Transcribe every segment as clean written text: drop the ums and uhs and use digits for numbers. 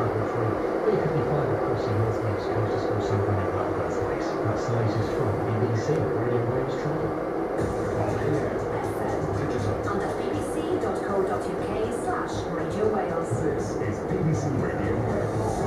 travel through. But you could be flying across the North Wales coast to score something like that. That's nice. That's the latest from BBC Radio Wales Travel. On the bbc.co.uk/Radio Wales. This is BBC Radio Wales.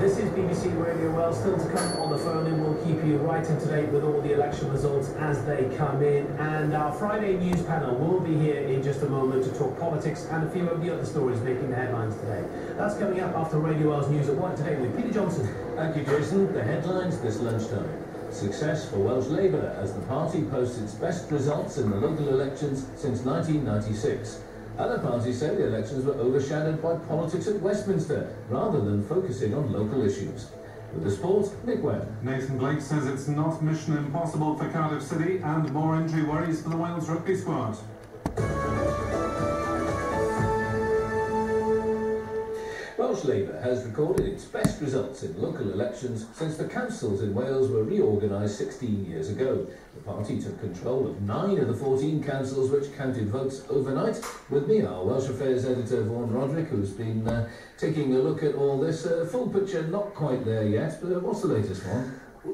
This is BBC Radio Wales, still to come on the phone, and we'll keep you right up to date with all the election results as they come in. And our Friday news panel will be here in just a moment to talk politics and a few of the other stories making the headlines today. That's coming up after Radio Wales News at 1 today with Peter Johnson. Thank you, Jason. The headlines this lunchtime. Success for Welsh Labour as the party posts its best results in the local elections since 1996. Other parties say the elections were overshadowed by politics at Westminster rather than focusing on local issues. With the sport, Nick Webb. Nathan Blake says it's not mission impossible for Cardiff City and more injury worries for the Wales rugby squad. Welsh Labour has recorded its best results in local elections since the councils in Wales were reorganised 16 years ago. The party took control of 9 of the 14 councils which counted votes overnight. With me, our Welsh Affairs editor Vaughan Roderick, who's been taking a look at all this. Full picture not quite there yet, but what's the latest one?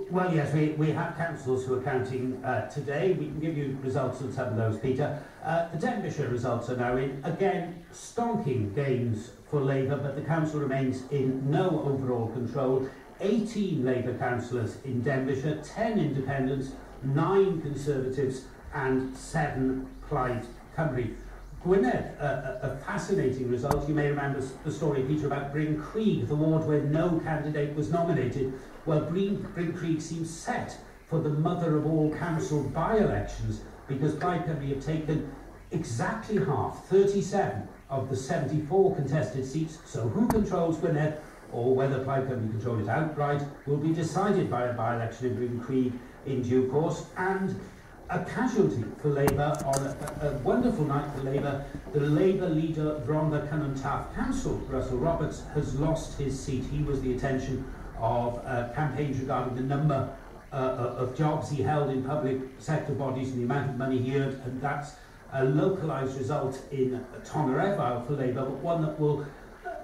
Well, yes, we have councils who are counting today. We can give you results of some of those, Peter. The Denbighshire results are now in. Again, stonking gains for Labour, but the council remains in no overall control. 18 Labour councillors in Denbighshire, 10 independents, 9 Conservatives and 7 Plaid Cymru. Gwynedd, a fascinating result. You may remember the story, Peter, about Bryn Creek, the ward where no candidate was nominated. Well, Bryn Creek seems set for the mother of all council by-elections because Plaid Cymru have taken exactly half, 37 of the 74 contested seats. So who controls Gwynedd, or whether Plaid Cymru control it outright, will be decided by a by-election in Bryn Creek in due course. And a casualty for Labour on a wonderful night for Labour. The Labour leader from the Cynon Council, Russell Roberts, has lost his seat. He was the attention of campaigns regarding the number of jobs he held in public sector bodies and the amount of money he earned, and that's a localised result in Tonnerefawr for Labour, but one that will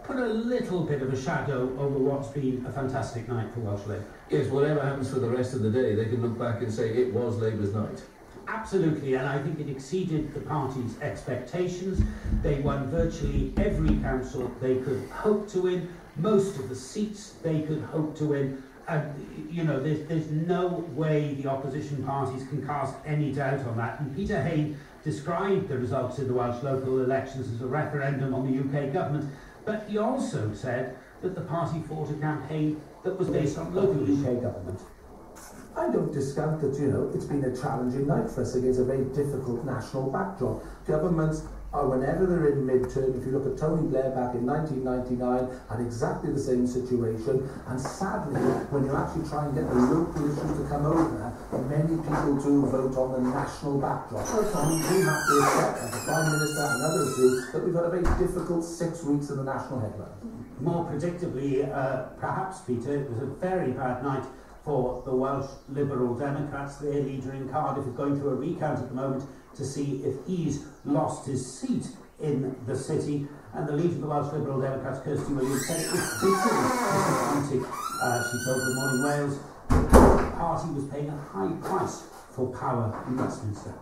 put a little bit of a shadow over what's been a fantastic night for Welsh Labour. Yes, whatever happens for the rest of the day, they can look back and say it was Labour's night. Absolutely, and I think it exceeded the party's expectations. They won virtually every council they could hope to win, most of the seats they could hope to win, and you know, there's no way the opposition parties can cast any doubt on that. And Peter Hain described the results in the Welsh local elections as a referendum on the UK government, but he also said that the party fought a campaign that was based on local UK government. I don't discount that, you know, it's been a challenging night for us against a very difficult national backdrop. Governments are, whenever they're in mid-term, if you look at Tony Blair back in 1999, had exactly the same situation, and sadly, when you actually try and get the local issues to come over, many people do vote on the national backdrop. And we have to accept, as the Prime Minister and others do, that we've had a very difficult 6 weeks in the national headlines. More predictably, perhaps, Peter, it was a very bad night for the Welsh Liberal Democrats. Their leader in Cardiff is going through a recount at the moment to see if he's lost his seat in the city. And the leader of the Welsh Liberal Democrats, Kirsty Williams, said it was bitterly disappointing. She told Good Morning Wales that the party was paying a high price for power in Westminster.